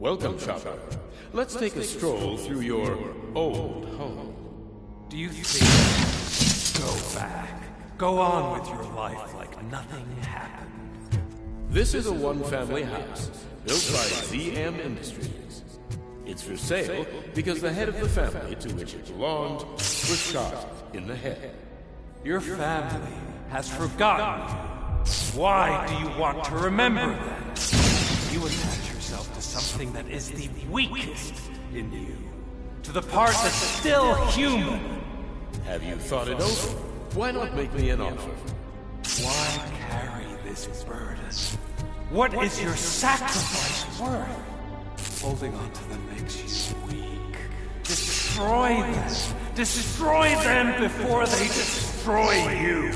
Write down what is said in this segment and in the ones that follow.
Welcome, shopper. Let's take a stroll through your old home. Do you think... Go back. Go on with your life like nothing happened. This is a one-family house built by ZM Industries. It's for sale because the head of the family to which it belonged was shot in the head. Your family has forgotten you. Why do you want to remember them? You attach yourself to something that is the weakest in you. To the part that's still human. Have you thought it over? Why not make me an offer? Why carry this burden? What is your sacrifice worth? Holding on to them makes you weak. Destroy them. Destroy them before they destroy you.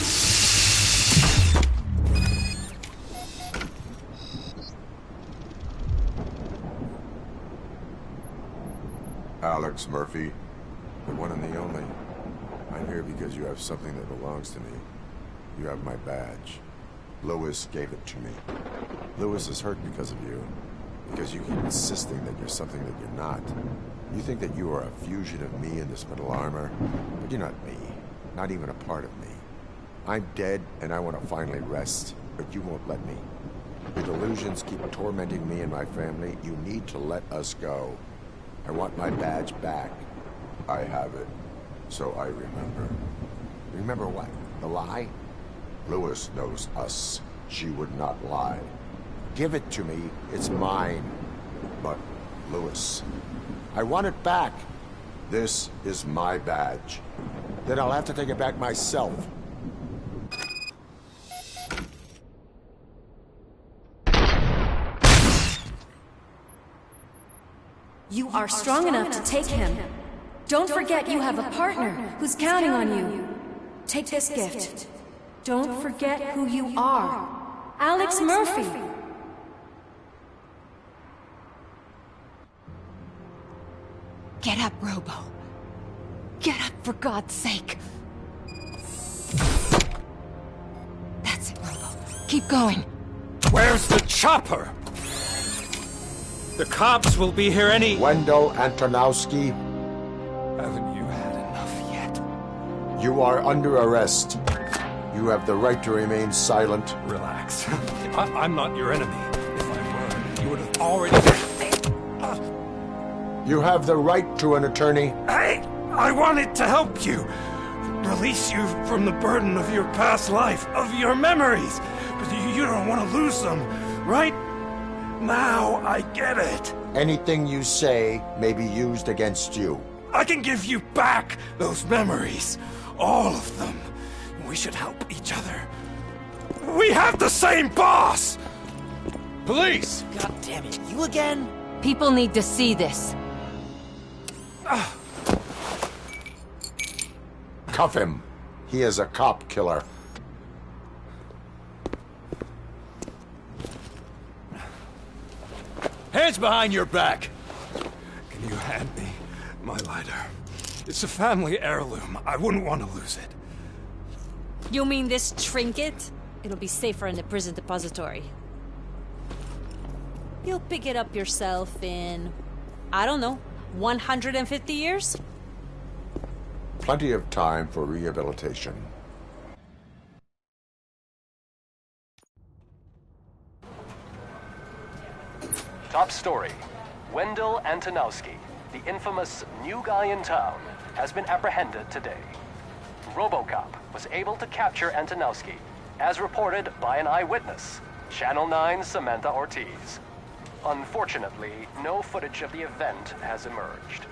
Alex Murphy, the one and the only. I'm here because you have something that belongs to me. You have my badge. Lewis gave it to me. Lewis is hurt because of you. Because you keep insisting that you're something that you're not. You think that you are a fusion of me in this metal armor, but you're not me. Not even a part of me. I'm dead, and I want to finally rest, but you won't let me. Your delusions keep tormenting me and my family. You need to let us go. I want my badge back. I have it, so I remember. Remember what? The lie? Lewis knows us. She would not lie. Give it to me. It's mine. But, Lewis, I want it back. This is my badge. Then I'll have to take it back myself. You are strong enough to take him. Don't forget you have a partner who's counting on you. Take this gift. Don't forget who you are. Alex Murphy. Get up, Robo. Get up, for God's sake. That's it, Robo. Keep going. Where's the chopper? The cops will be here any... Wendell Antonowski, Haven't you had enough yet? you are under arrest. You have the right to remain silent. Relax. I'm not your enemy. If I were, you would have already... You have the right to an attorney. I wanted to help you. Release you from the burden of your past life, of your memories. But you don't want to lose them, right? Now I get it. Anything you say may be used against you. I can give you back those memories. All of them. We should help each other. We have the same boss! Police! God damn it, you again? People need to see this. Cuff him. He is a cop killer. Hands behind your back! Can you hand me my lighter? It's a family heirloom. I wouldn't want to lose it. You mean this trinket? It'll be safer in the prison depository. You'll pick it up yourself in, I don't know, 150 years? Plenty of time for rehabilitation. Top story. Wendell Antonowski, the infamous new guy in town, has been apprehended today. RoboCop was able to capture Antonowski, as reported by an eyewitness, Channel 9's Samantha Ortiz. Unfortunately, no footage of the event has emerged.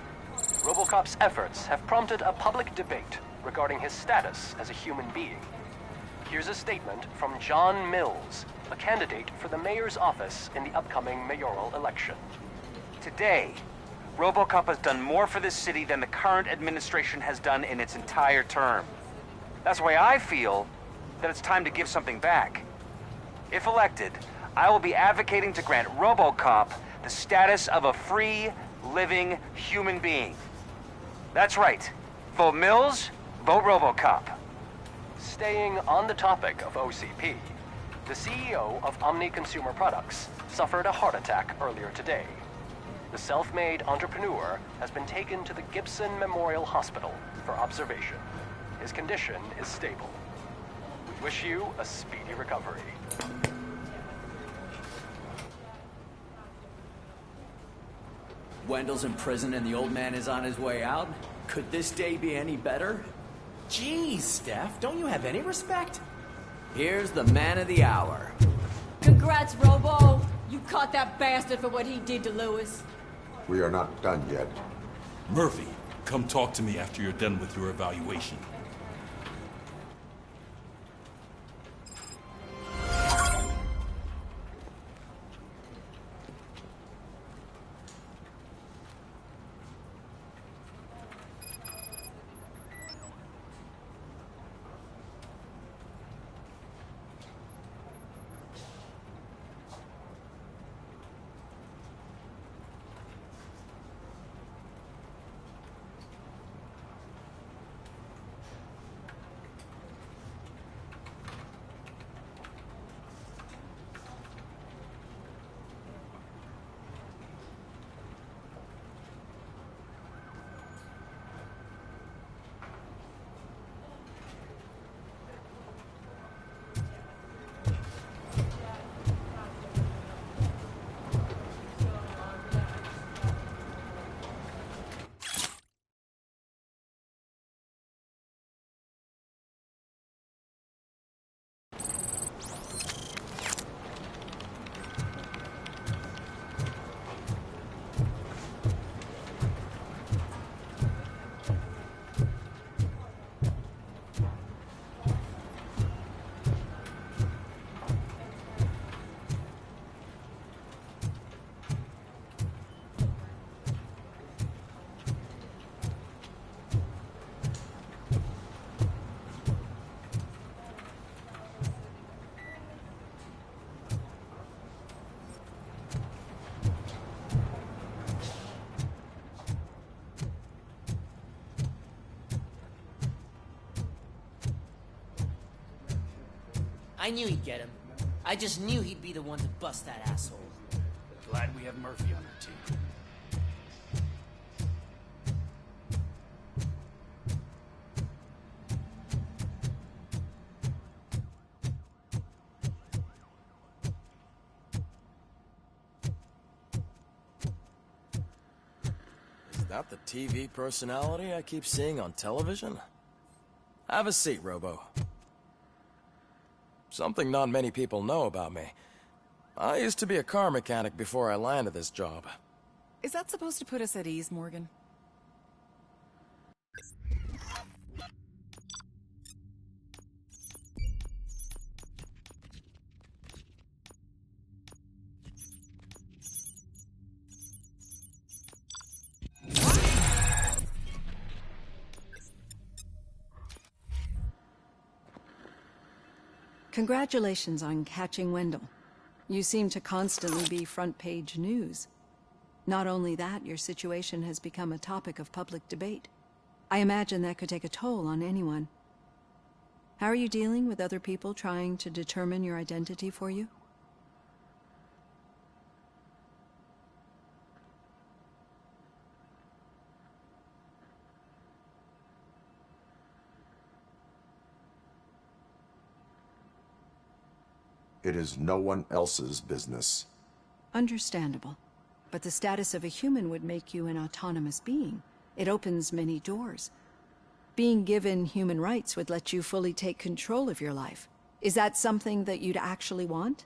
RoboCop's efforts have prompted a public debate regarding his status as a human being. Here's a statement from John Mills, a candidate for the mayor's office in the upcoming mayoral election. Today, RoboCop has done more for this city than the current administration has done in its entire term. That's why I feel that it's time to give something back. If elected, I will be advocating to grant RoboCop the status of a free, living human being. That's right. Vote Mills, vote RoboCop. Staying on the topic of OCP, the CEO of Omni Consumer Products suffered a heart attack earlier today. The self-made entrepreneur has been taken to the Gibson Memorial Hospital for observation. His condition is stable. We wish you a speedy recovery. Wendell's in prison and the old man is on his way out? Could this day be any better? Jeez, Steph, don't you have any respect? Here's the man of the hour. Congrats, Robo! You caught that bastard for what he did to Lewis. We are not done yet. Murphy, come talk to me after you're done with your evaluation. I knew he'd get him. I just knew he'd be the one to bust that asshole. Glad we have Murphy on our team. Is that the TV personality I keep seeing on television? Have a seat, Robo. Something not many people know about me. I used to be a car mechanic before I landed this job. Is that supposed to put us at ease, Morgan? Congratulations on catching Wendell. You seem to constantly be front-page news. Not only that, your situation has become a topic of public debate. I imagine that could take a toll on anyone. How are you dealing with other people trying to determine your identity for you? It is no one else's business. Understandable. But the status of a human would make you an autonomous being. It opens many doors. Being given human rights would let you fully take control of your life. Is that something that you'd actually want?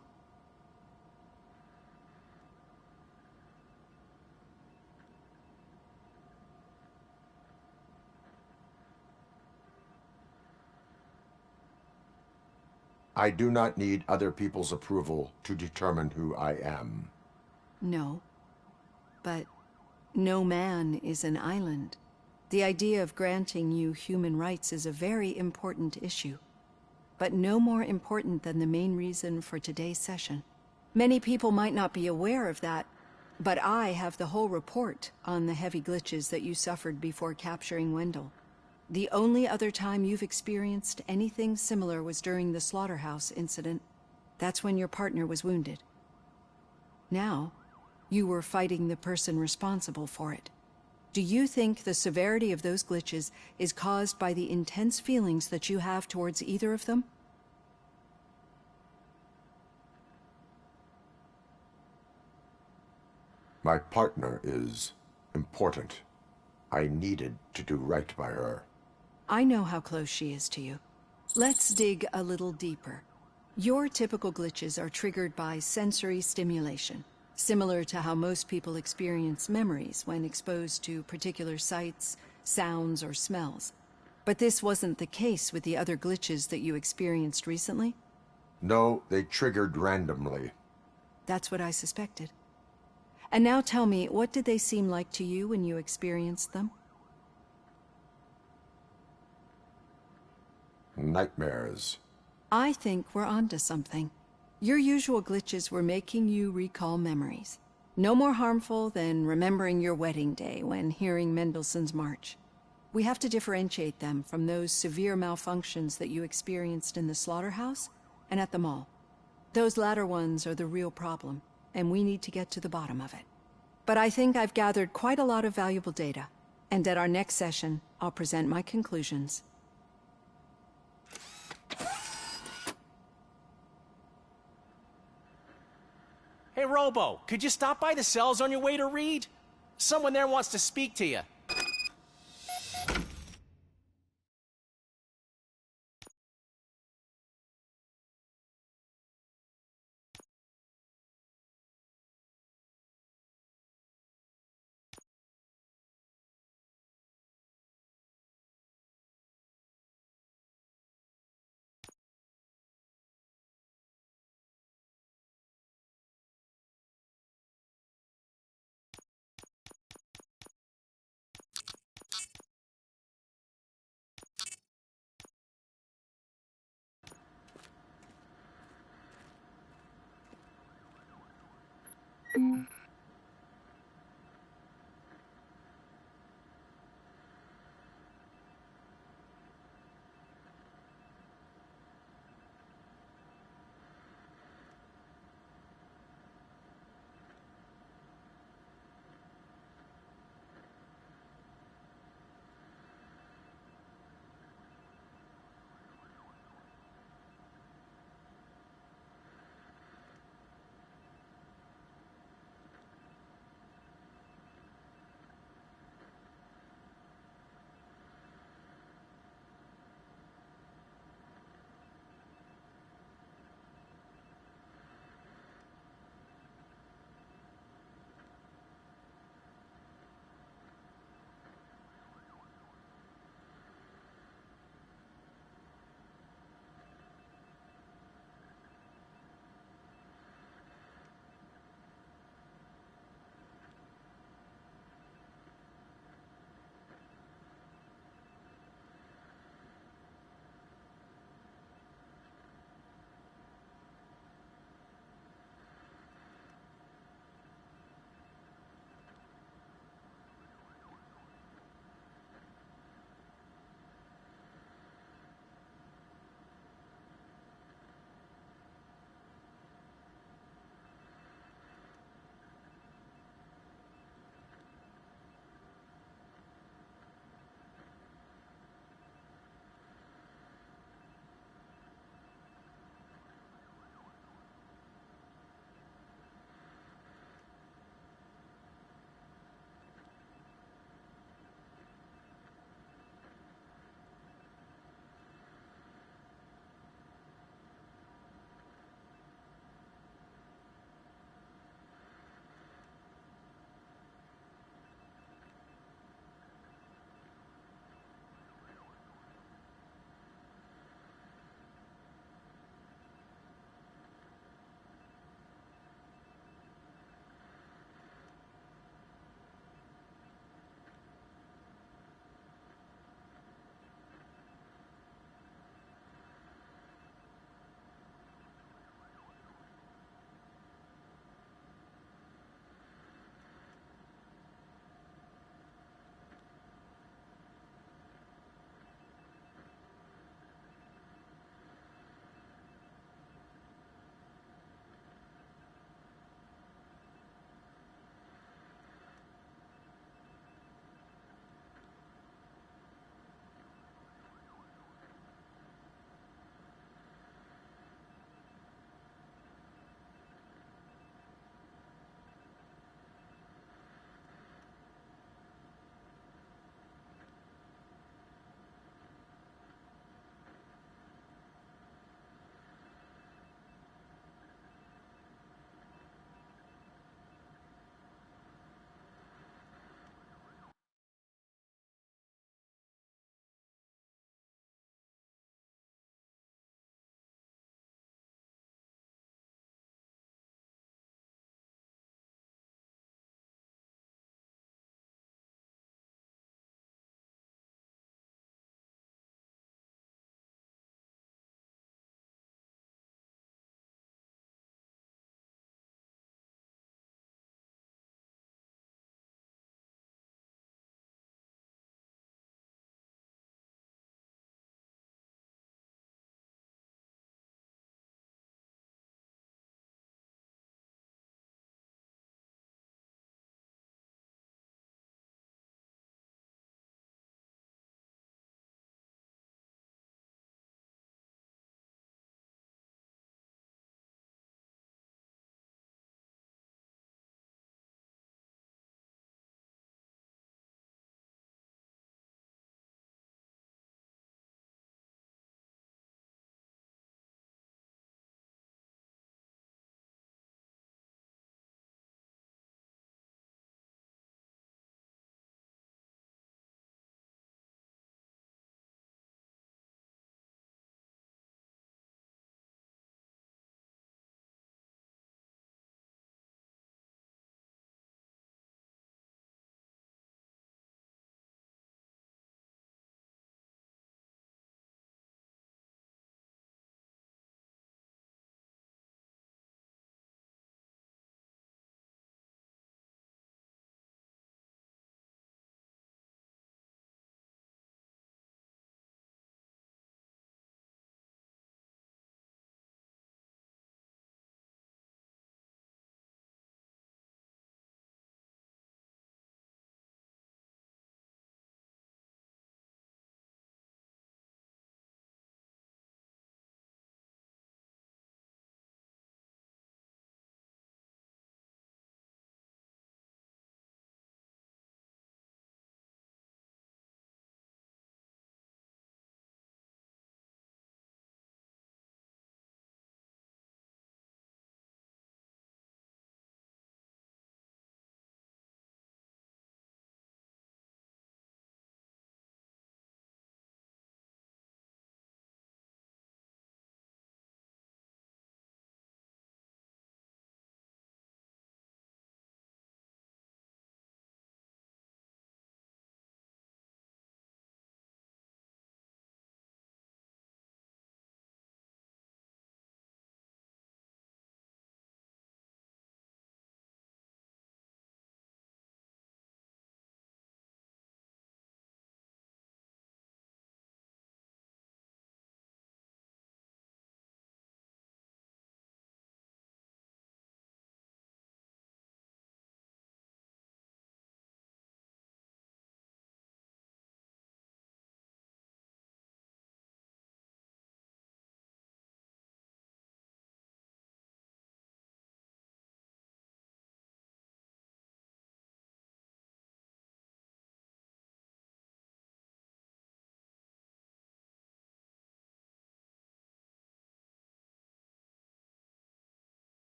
I do not need other people's approval to determine who I am. No. But no man is an island. The idea of granting you human rights is a very important issue, but no more important than the main reason for today's session. Many people might not be aware of that, but I have the whole report on the heavy glitches that you suffered before capturing Wendell. The only other time you've experienced anything similar was during the slaughterhouse incident. That's when your partner was wounded. Now, You were fighting the person responsible for it. Do you think the severity of those glitches is caused by the intense feelings that you have towards either of them? My partner is important. I needed to do right by her. I know how close she is to you. Let's dig a little deeper. Your typical glitches are triggered by sensory stimulation, similar to how most people experience memories when exposed to particular sights, sounds, or smells. But this wasn't the case with the other glitches that you experienced recently? No, they triggered randomly. That's what I suspected. And now tell me, what did they seem like to you when you experienced them? Nightmares. I think we're onto something. Your usual glitches were making you recall memories. No more harmful than remembering your wedding day when hearing Mendelssohn's March. We have to differentiate them from those severe malfunctions that you experienced in the slaughterhouse and at the mall. Those latter ones are the real problem, and we need to get to the bottom of it. But I think I've gathered quite a lot of valuable data, and at our next session, I'll present my conclusions. Hey, Robo, could you stop by the cells on your way to Reed? Someone there wants to speak to you.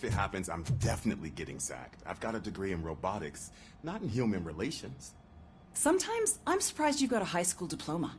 If it happens, I'm definitely getting sacked. I've got a degree in robotics, not in human relations. Sometimes I'm surprised you got a high school diploma.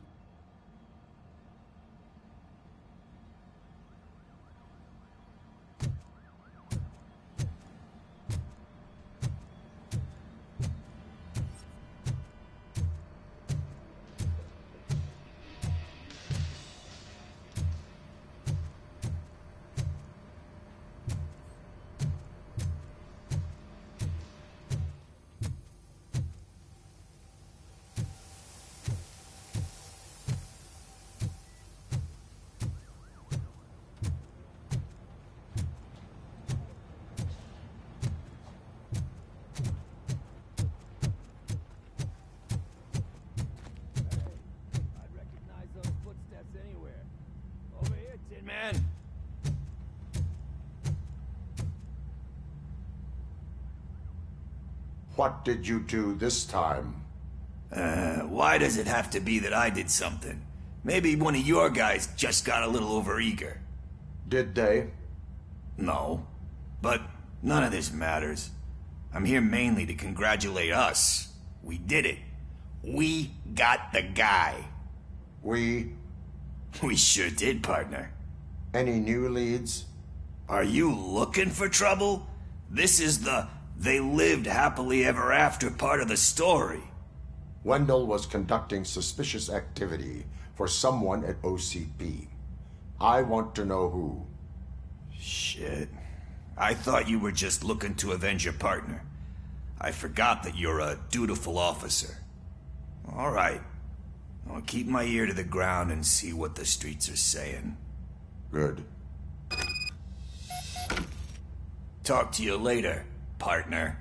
Man. What did you do this time? Why does it have to be that I did something? Maybe one of your guys just got a little overeager. Did they? No. But none of this matters. I'm here mainly to congratulate us. We did it. We got the guy. We sure did, partner. Any new leads? Are you looking for trouble? This is the "they lived happily ever after" part of the story. Wendell was conducting suspicious activity for someone at OCP. I want to know who. Shit. I thought you were just looking to avenge your partner. I forgot that you're a dutiful officer. All right. I'll keep my ear to the ground and see what the streets are saying. Good. Talk to you later, partner.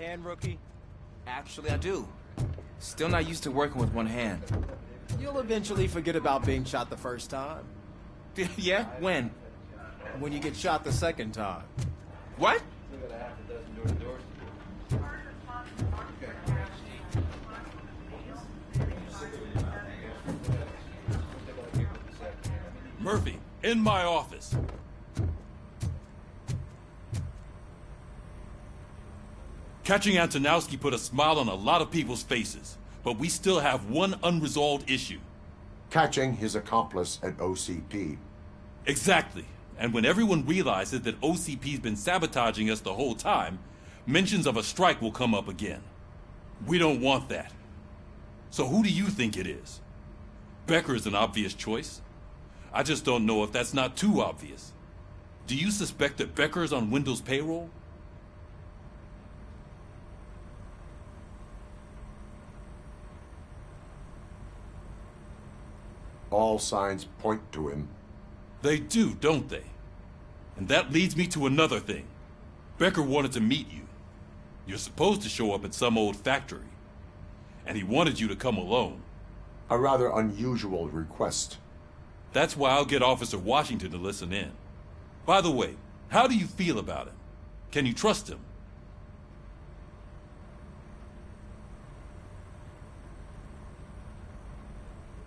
hand, rookie? Actually, I do. Still not used to working with one hand. You'll eventually forget about being shot the first time. Yeah? When? When you get shot the second time. What? Murphy, in my office. Catching Antonowski put a smile on a lot of people's faces, but we still have one unresolved issue. Catching his accomplice at OCP. Exactly. And when everyone realizes that OCP's been sabotaging us the whole time, mentions of a strike will come up again. We don't want that. So who do you think it is? Becker is an obvious choice. I just don't know if that's not too obvious. Do you suspect that Becker is on Wendell's payroll? All signs point to him. They do, don't they? And that leads me to another thing. Becker wanted to meet you. You're supposed to show up at some old factory. And he wanted you to come alone. A rather unusual request. That's why I'll get Officer Washington to listen in. By the way, how do you feel about him? Can you trust him?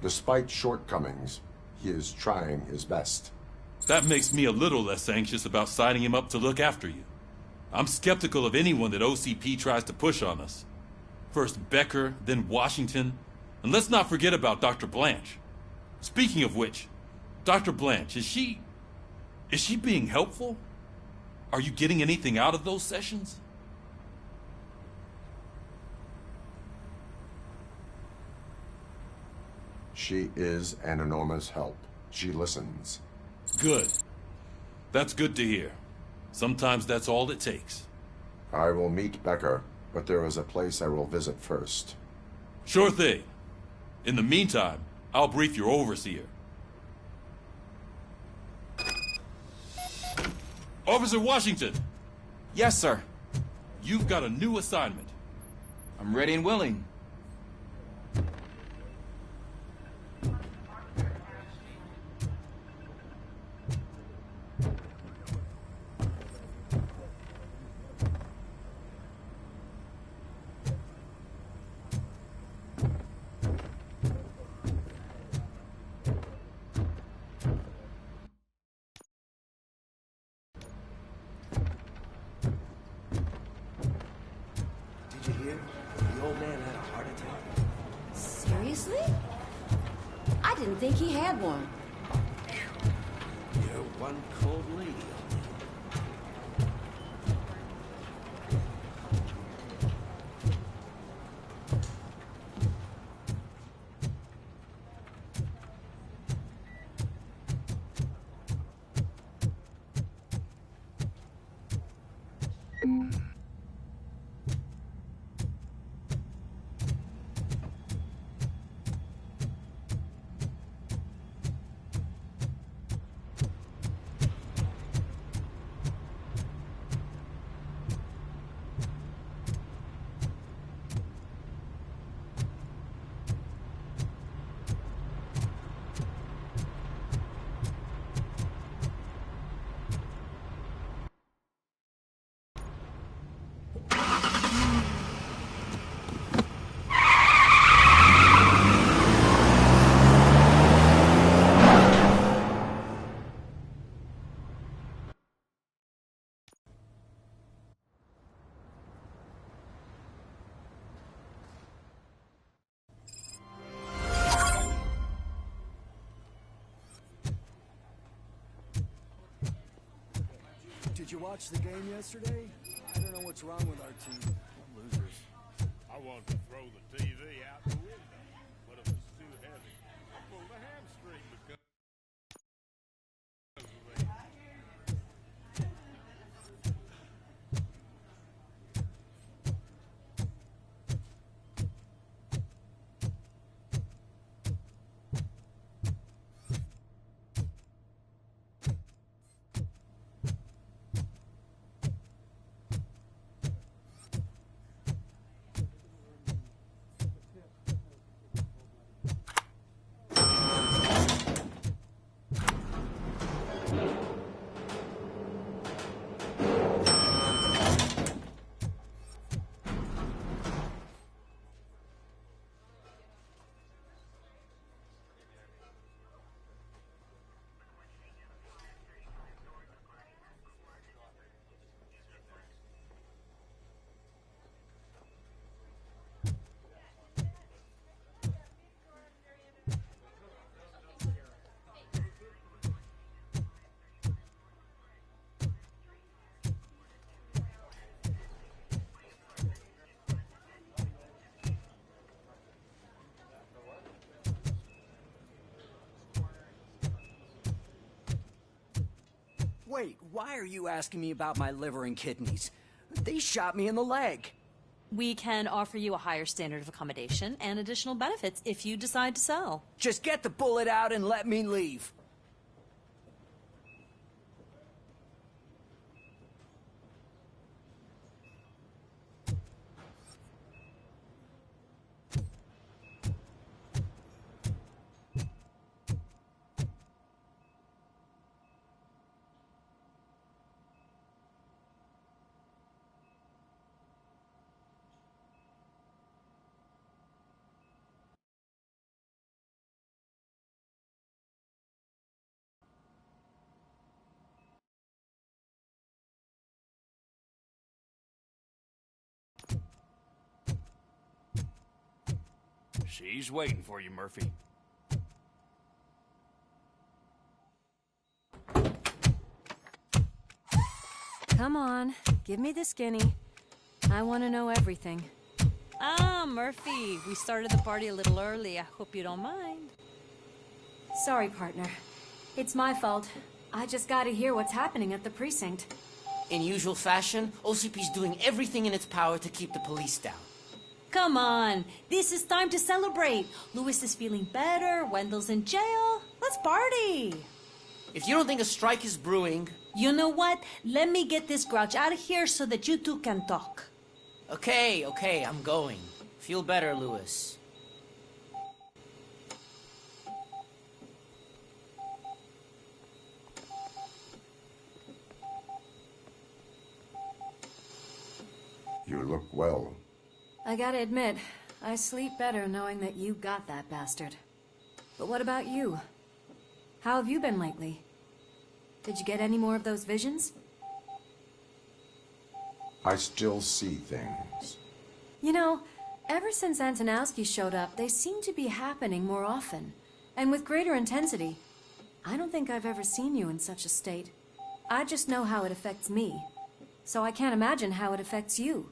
Despite shortcomings, he is trying his best. That makes me a little less anxious about signing him up to look after you. I'm skeptical of anyone that OCP tries to push on us. First Becker, then Washington, and let's not forget about Dr. Blanche. Speaking of which, Dr. Blanche, is she being helpful? Are you getting anything out of those sessions? She is an enormous help. She listens. Good. That's good to hear. Sometimes that's all it takes. I will meet Becker, but there is a place I will visit first. Sure thing. In the meantime, I'll brief your overseer. Officer Washington! Yes, sir. You've got a new assignment. I'm ready and willing. Did you hear? The old man had a heart attack. Seriously? I didn't think he had one. You're one cold lady. Did you watch the game yesterday? I don't know what's wrong with our team. Losers. I wanted to throw the TV out the window, but it was too heavy. I pulled a hamstring because of it. Why are you asking me about my liver and kidneys? They shot me in the leg. We can offer you a higher standard of accommodation and additional benefits if you decide to sell. Just get the bullet out and let me leave. She's waiting for you, Murphy. Come on, give me the skinny. I want to know everything. Ah, Murphy, we started the party a little early. I hope you don't mind. Sorry, partner. It's my fault. I just gotta hear what's happening at the precinct. In usual fashion, OCP's doing everything in its power to keep the police down. Come on, this is time to celebrate. Lewis is feeling better, Wendell's in jail. Let's party. If you don't think a strike is brewing... You know what? Let me get this grouch out of here so that you two can talk. Okay, I'm going. Feel better, Lewis. You look well. I gotta admit, I sleep better knowing that you got that bastard. But what about you? How have you been lately? Did you get any more of those visions? I still see things. You know, ever since Antonowski showed up, they seem to be happening more often, and with greater intensity. I don't think I've ever seen you in such a state. I just know how it affects me, so I can't imagine how it affects you.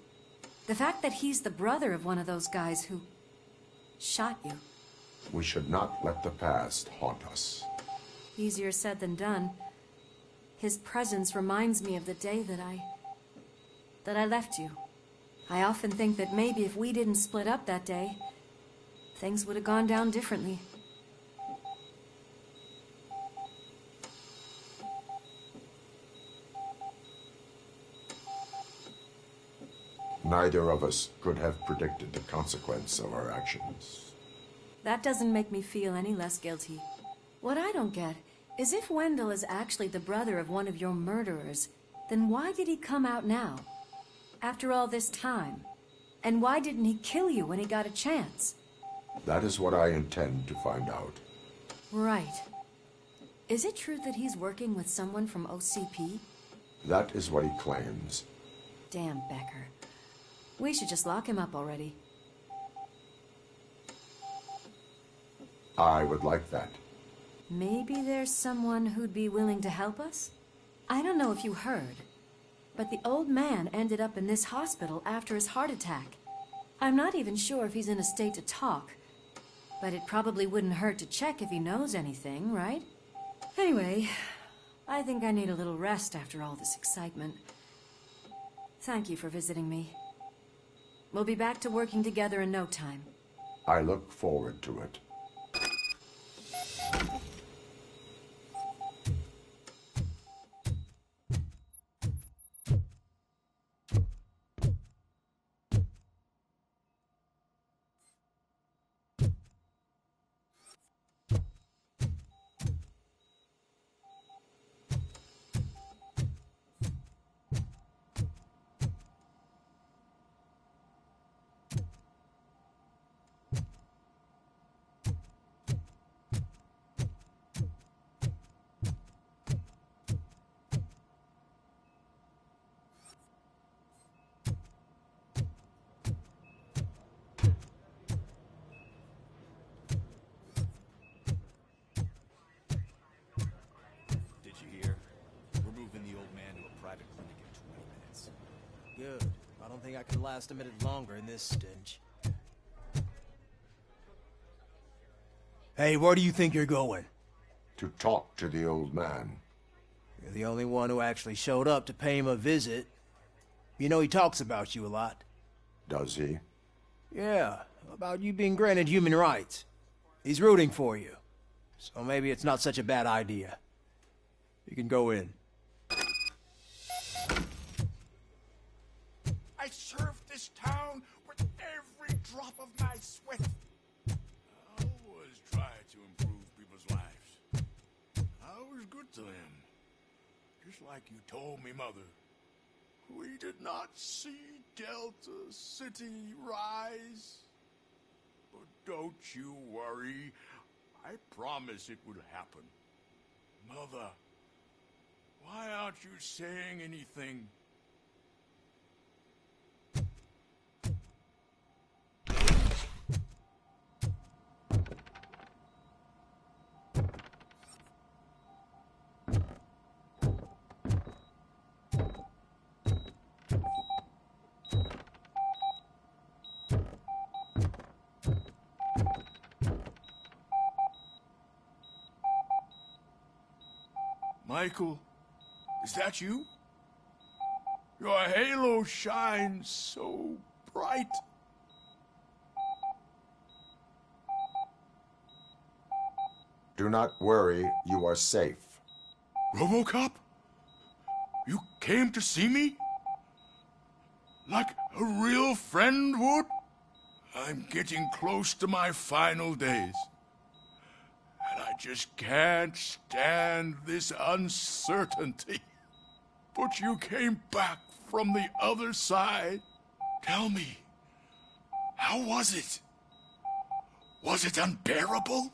The fact that he's the brother of one of those guys who shot you. We should not let the past haunt us. Easier said than done. His presence reminds me of the day that I left you. I often think that maybe if we didn't split up that day, things would have gone down differently. Neither of us could have predicted the consequence of our actions. That doesn't make me feel any less guilty. What I don't get is if Wendell is actually the brother of one of your murderers, then why did he come out now? After all this time? And why didn't he kill you when he got a chance? That is what I intend to find out. Right. Is it true that he's working with someone from OCP? That is what he claims. Damn Becker. We should just lock him up already. I would like that. Maybe there's someone who'd be willing to help us? I don't know if you heard, but the old man ended up in this hospital after his heart attack. I'm not even sure if he's in a state to talk, but it probably wouldn't hurt to check if he knows anything, right? Anyway, I think I need a little rest after all this excitement. Thank you for visiting me. We'll be back to working together in no time. I look forward to it. Good. I don't think I can last a minute longer in this stench. Hey, where do you think you're going? To talk to the old man. You're the only one who actually showed up to pay him a visit. You know he talks about you a lot. Does he? Yeah, about you being granted human rights. He's rooting for you. So maybe it's not such a bad idea. You can go in. I served this town with every drop of my sweat. I always try to improve people's lives. I was good to them. Just like you told me, Mother. We did not see Delta City rise. But don't you worry. I promise it will happen. Mother, why aren't you saying anything? Michael, is that you? Your halo shines so bright. Do not worry, you are safe. RoboCop? You came to see me? Like a real friend would? I'm getting close to my final days. And I just can't stand this uncertainty. But you came back from the other side. Tell me, how was it? Was it unbearable?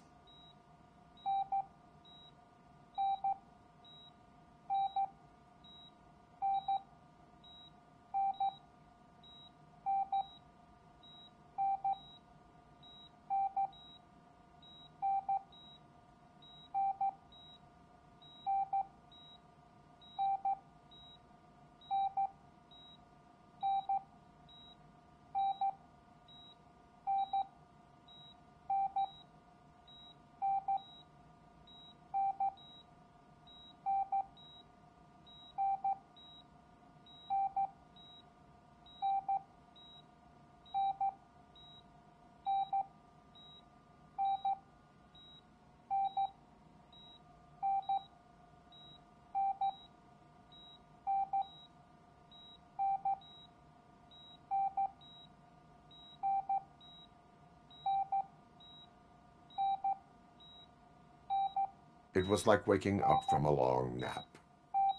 It was like waking up from a long nap.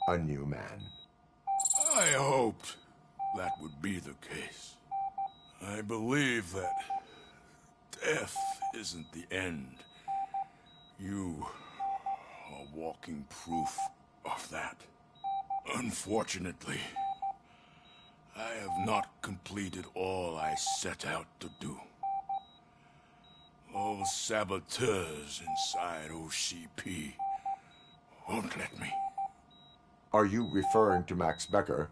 A new man. I hoped that would be the case. I believe that death isn't the end. You are walking proof of that. Unfortunately, I have not completed all I set out to do. Those saboteurs inside OCP won't let me. Are you referring to Max Becker?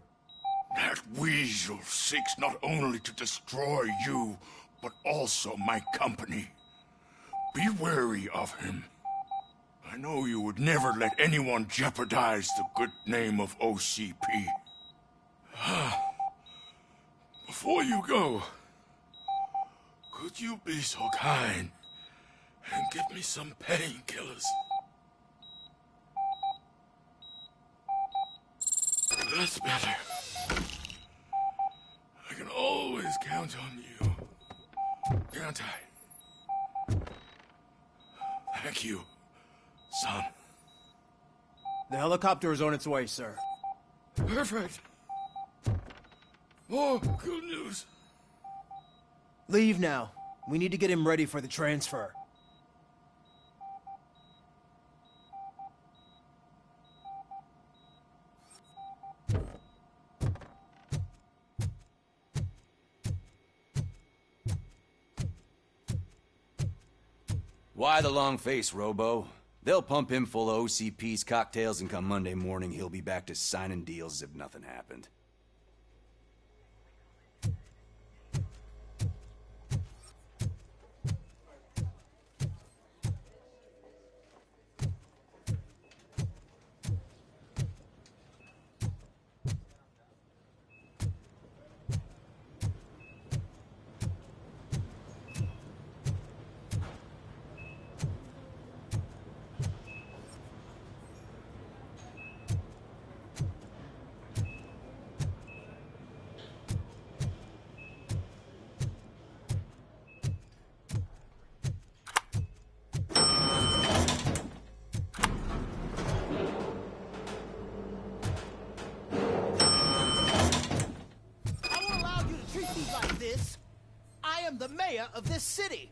That weasel seeks not only to destroy you, but also my company. Be wary of him. I know you would never let anyone jeopardize the good name of OCP. Before you go, could you be so kind and give me some painkillers? That's better. I can always count on you, can't I? Thank you, son. The helicopter is on its way, sir. Perfect. More good news. Leave now. We need to get him ready for the transfer. Why the long face, Robo? They'll pump him full of OCP's cocktails, and come Monday morning he'll be back to signing deals as if nothing happened. am the mayor of this city.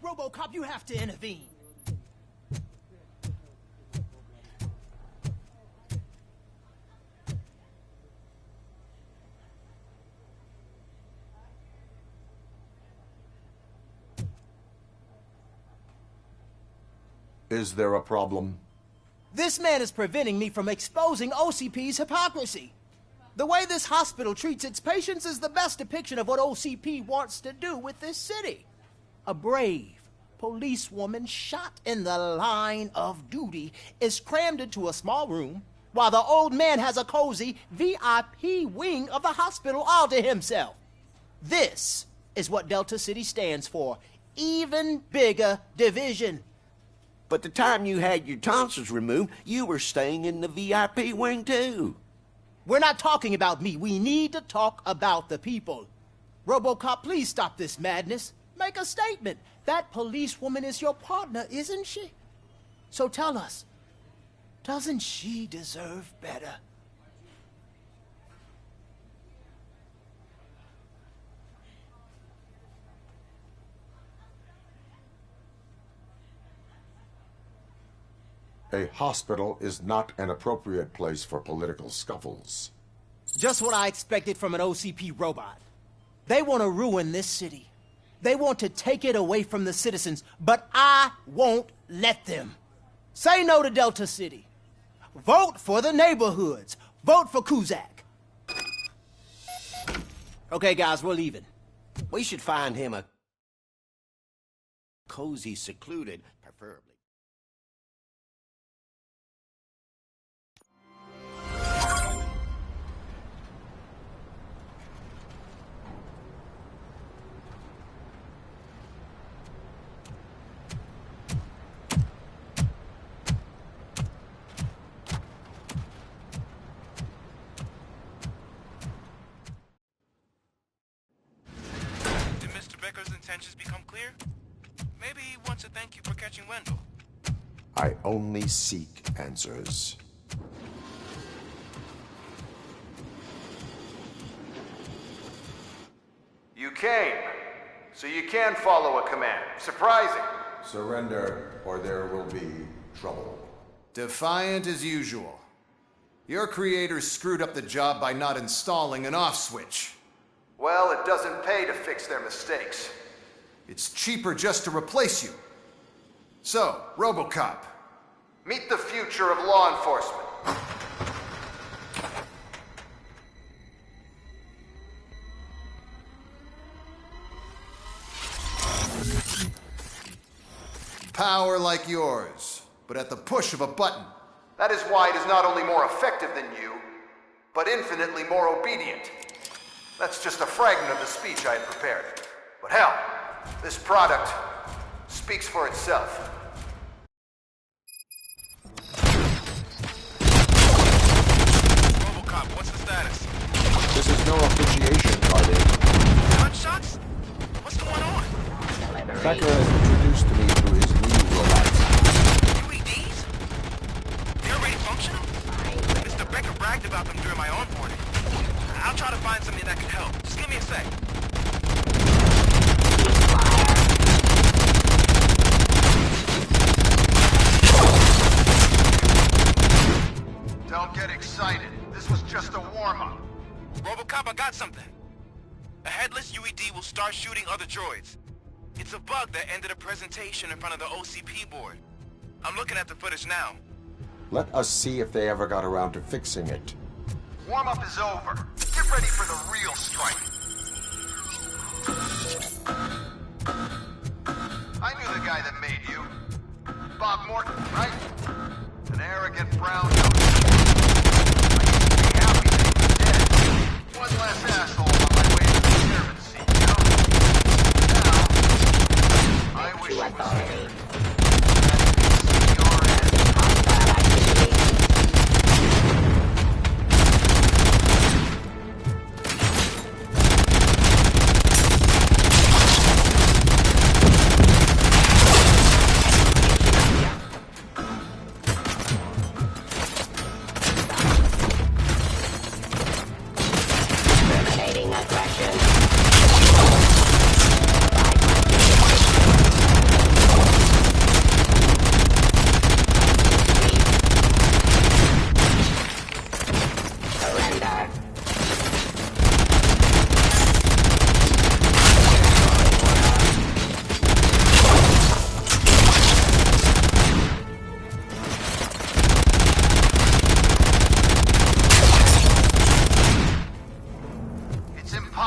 RoboCop, you have to intervene. Is there a problem? This man is preventing me from exposing OCP's hypocrisy. The way this hospital treats its patients is the best depiction of what OCP wants to do with this city. A brave policewoman shot in the line of duty is crammed into a small room, while the old man has a cozy VIP wing of the hospital all to himself. This is what Delta City stands for. Even bigger division. But the time you had your tonsils removed, you were staying in the VIP wing too. We're not talking about me. We need to talk about the people. RoboCop, please stop this madness. Make a statement. That policewoman is your partner, isn't she? So tell us, doesn't she deserve better? A hospital is not an appropriate place for political scuffles. Just what I expected from an OCP robot. They want to ruin this city. They want to take it away from the citizens, but I won't let them. Say no to Delta City. Vote for the neighborhoods. Vote for Kuzak. Okay, guys, we're leaving. We should find him a cozy, secluded, preferably. Intentions become clear? Maybe he wants to thank you for catching Wendell. I only seek answers. You came, so you can follow a command. Surprising. Surrender, or there will be trouble. Defiant as usual. Your creators screwed up the job by not installing an off switch. Well, it doesn't pay to fix their mistakes. It's cheaper just to replace you. So, RoboCop, meet the future of law enforcement. Power like yours, but at the push of a button. That is why it is not only more effective than you, but infinitely more obedient. That's just a fragment of the speech I had prepared. But hell, this product speaks for itself. RoboCop, what's the status? This is no officiation, Cardi. Gunshots? What's going on? Becker has introduced to me through his new robots. UEDs? They're already functional? Mr. Becker bragged about them during my onboarding. I'll try to find something that can help. Just give me a sec. Don't get excited. This was just a warm-up. RoboCop, I got something. A headless UED will start shooting other droids. It's a bug that ended a presentation in front of the OCP board. I'm looking at the footage now. Let us see if they ever got around to fixing it. Warm-up is over. Get ready for the real strike. I knew the guy that made you. Bob Morton, right? An arrogant brown nose. I used to be happy that he was dead. One less asshole on my way to the chairman's seat, you know? Now, I wish it was here.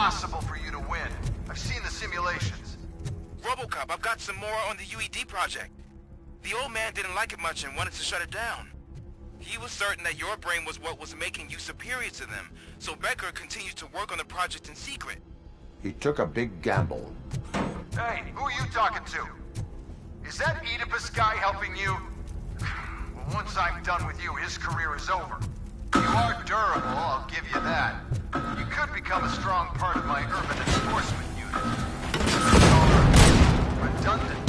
impossible for you to win. I've seen the simulations. RoboCop, I've got some more on the UED project. The old man didn't like it much and wanted to shut it down. He was certain that your brain was what was making you superior to them, so Becker continued to work on the project in secret. He took a big gamble. Hey, who are you talking to? Is that Oedipus guy helping you? Well, once I'm done with you, his career is over. You are durable, I'll give you that. You could become a strong part of my urban enforcement unit. Redundant.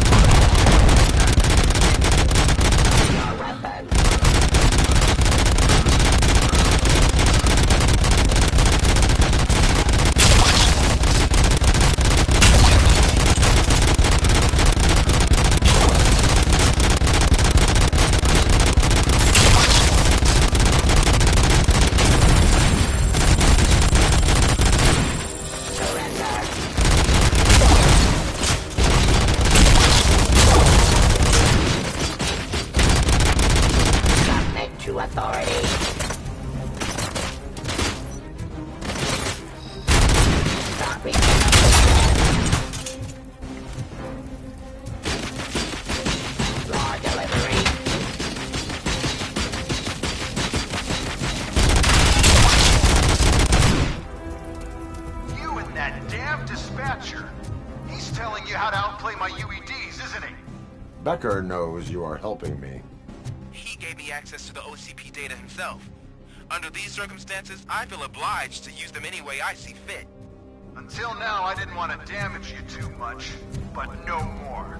He's telling you how to outplay my UEDs, isn't he? Becker knows you are helping me. He gave me access to the OCP data himself. Under these circumstances, I feel obliged to use them any way I see fit. Until now, I didn't want to damage you too much, but no more.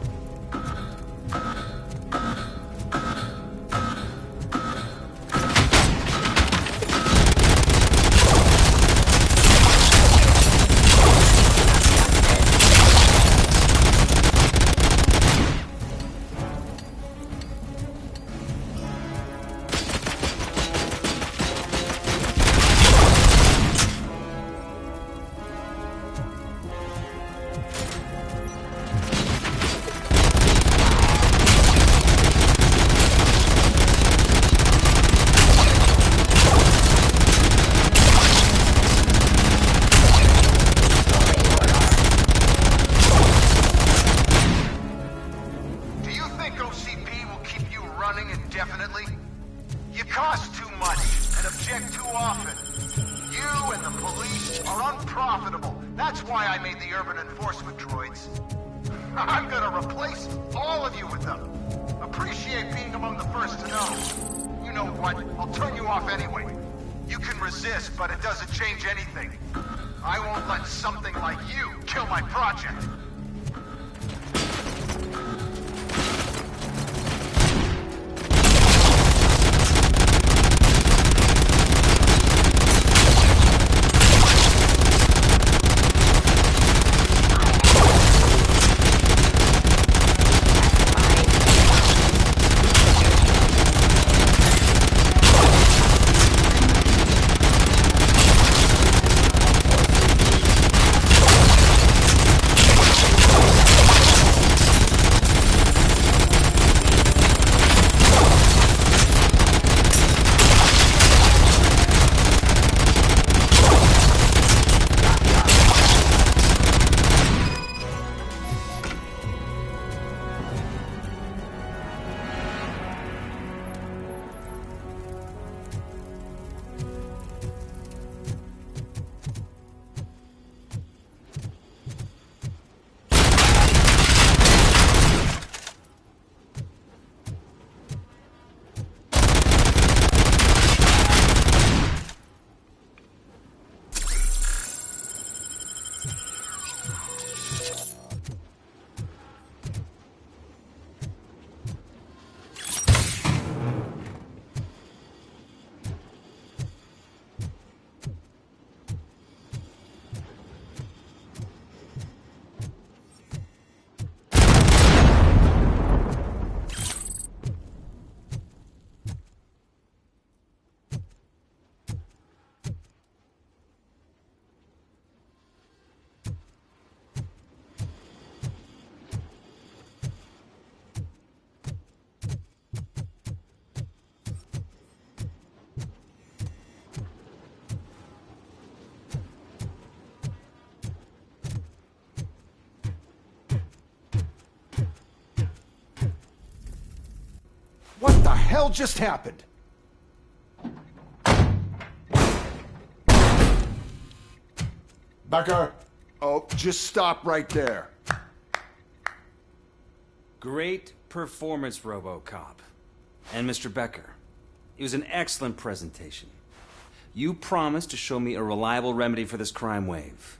You cost too much and object too often. You and the police are unprofitable. That's why I made the urban enforcement droids. I'm gonna replace all of you with them. Appreciate being among the first to know. You know what? I'll turn you off anyway. You can resist, but it doesn't change anything. I won't let something like you kill my project. hell just happened? Becker! Oh, just stop right there. Great performance, RoboCop. And Mr. Becker, it was an excellent presentation. You promised to show me a reliable remedy for this crime wave.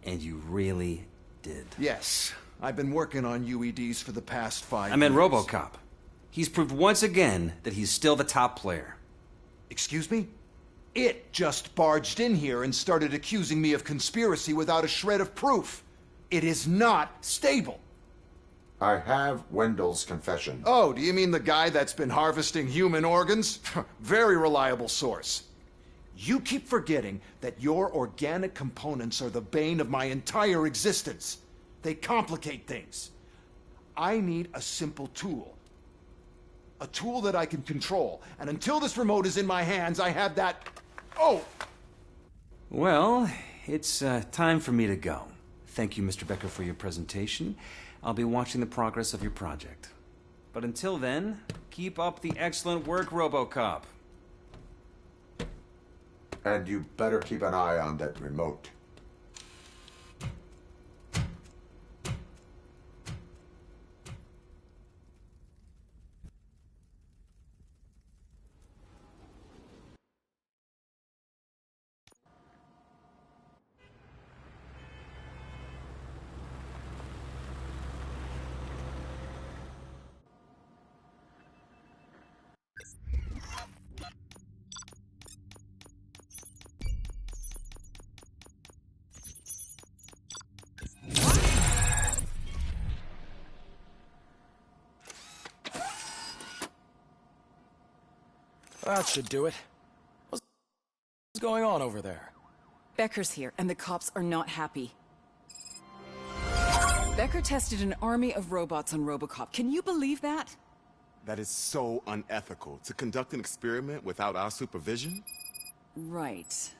And you really did. Yes, I've been working on UEDs for the past 5 years. I meant RoboCop. He's proved once again that he's still the top player. Excuse me? It just barged in here and started accusing me of conspiracy without a shred of proof. It is not stable. I have Wendell's confession. Oh, do you mean the guy that's been harvesting human organs? Very reliable source. You keep forgetting that your organic components are the bane of my entire existence. They complicate things. I need a simple tool. A tool that I can control. And until this remote is in my hands, I have that... Oh! Well, it's time for me to go. Thank you, Mr. Becker, for your presentation. I'll be watching the progress of your project. But until then, keep up the excellent work, RoboCop. And you better keep an eye on that remote. That should do it. What's going on over there? Becker's here, and the cops are not happy. Becker tested an army of robots on RoboCop. Can you believe that? That is so unethical. To conduct an experiment without our supervision? Right.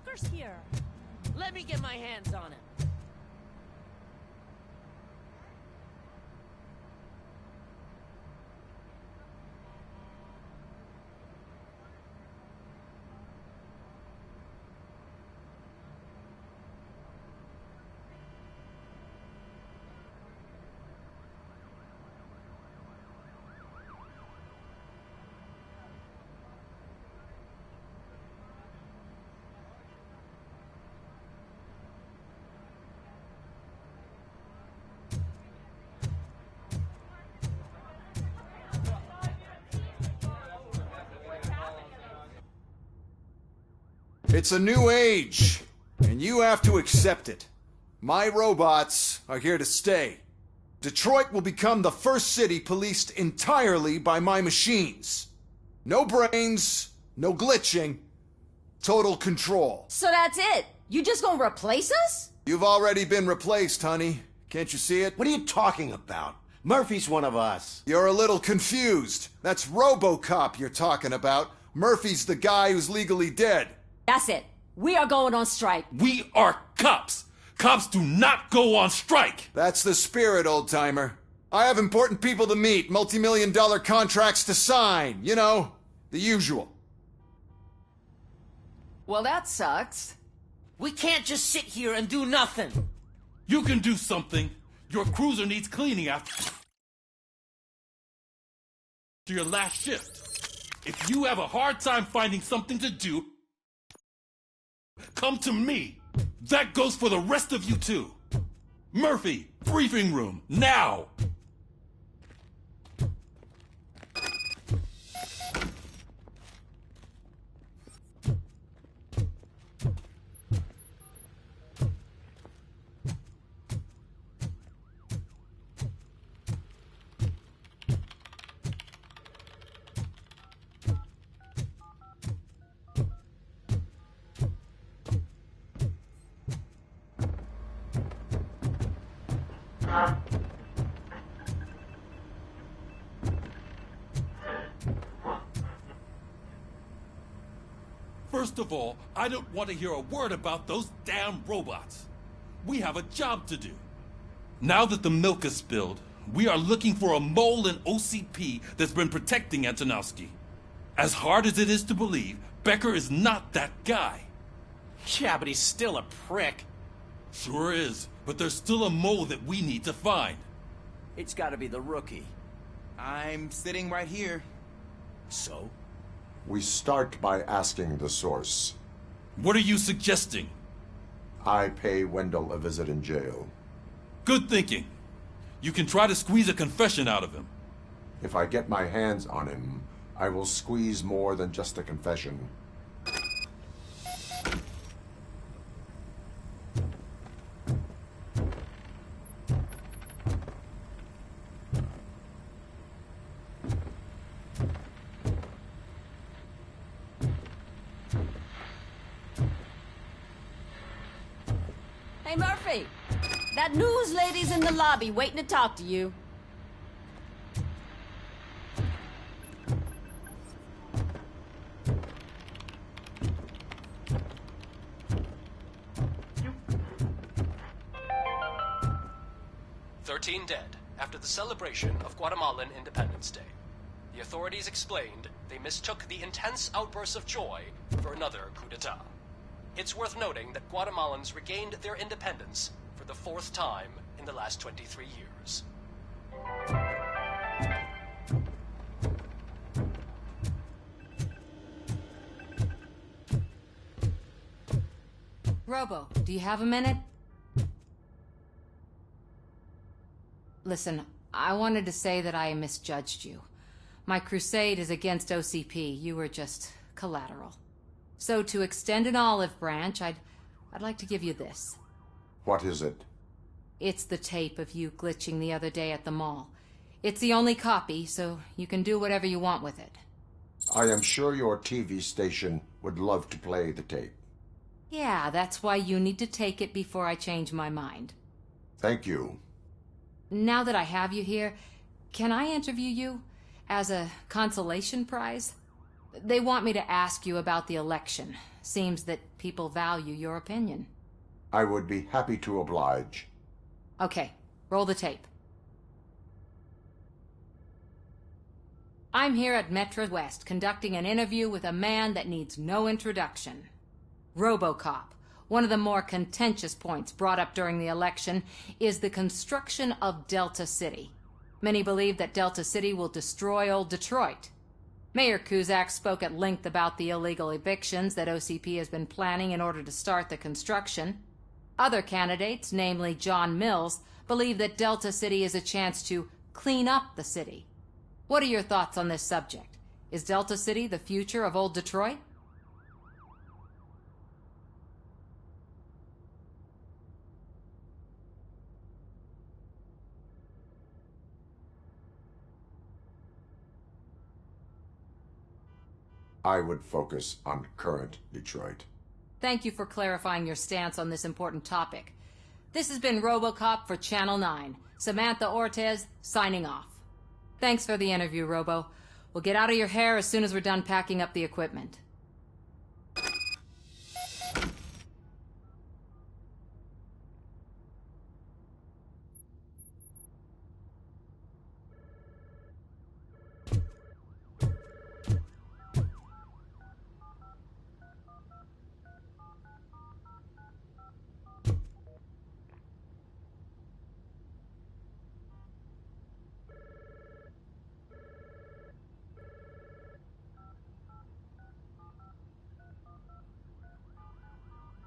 Becker's here. Let me get my hands on him. It's a new age, and you have to accept it. My robots are here to stay. Detroit will become the first city policed entirely by my machines. No brains, no glitching, total control. So that's it? You just gonna replace us? You've already been replaced, honey. Can't you see it? What are you talking about? Murphy's one of us. You're a little confused. That's RoboCop you're talking about. Murphy's the guy who's legally dead. That's it. We are going on strike. We are cops. Cops do not go on strike. That's the spirit, old-timer. I have important people to meet, multi-million-dollar contracts to sign. You know, the usual. Well, that sucks. We can't just sit here and do nothing. You can do something. Your cruiser needs cleaning after your last shift. If you have a hard time finding something to do, come to me. That goes for the rest of you too. Murphy, briefing room, now! First of all, I don't want to hear a word about those damn robots. We have a job to do. Now that the milk is spilled, we are looking for a mole in OCP that's been protecting Antonowski. As hard as it is to believe, Becker is not that guy. Yeah, but he's still a prick. Sure is, but there's still a mole that we need to find. It's gotta be the rookie. I'm sitting right here. So? We start by asking the source. What are you suggesting? I pay Wendell a visit in jail. Good thinking. You can try to squeeze a confession out of him. If I get my hands on him, I will squeeze more than just a confession. Hey, Murphy! That news lady's in the lobby waiting to talk to you. Dead after the celebration of Guatemalan Independence Day. The authorities explained they mistook the intense outbursts of joy for another coup d'etat. It's worth noting that Guatemalans regained their independence for the 4th time in the last 23 years. Robo, do you have a minute? Listen, I wanted to say that I misjudged you. My crusade is against OCP. You were just collateral. So to extend an olive branch, I'd like to give you this. What is it? It's the tape of you glitching the other day at the mall. It's the only copy, so you can do whatever you want with it. I am sure your TV station would love to play the tape. Yeah, that's why you need to take it before I change my mind. Thank you. Now that I have you here, can I interview you as a consolation prize? They want me to ask you about the election. Seems that people value your opinion. I would be happy to oblige. Okay, roll the tape. I'm here at Metro West conducting an interview with a man that needs no introduction. RoboCop. One of the more contentious points brought up during the election is the construction of Delta City. Many believe that Delta City will destroy old Detroit. Mayor Cusack spoke at length about the illegal evictions that OCP has been planning in order to start the construction. Other candidates, namely John Mills, believe that Delta City is a chance to clean up the city. What are your thoughts on this subject? Is Delta City the future of old Detroit? I would focus on current Detroit. Thank you for clarifying your stance on this important topic. This has been RoboCop for Channel 9. Samantha Ortez, signing off. Thanks for the interview, Robo. We'll get out of your hair as soon as we're done packing up the equipment.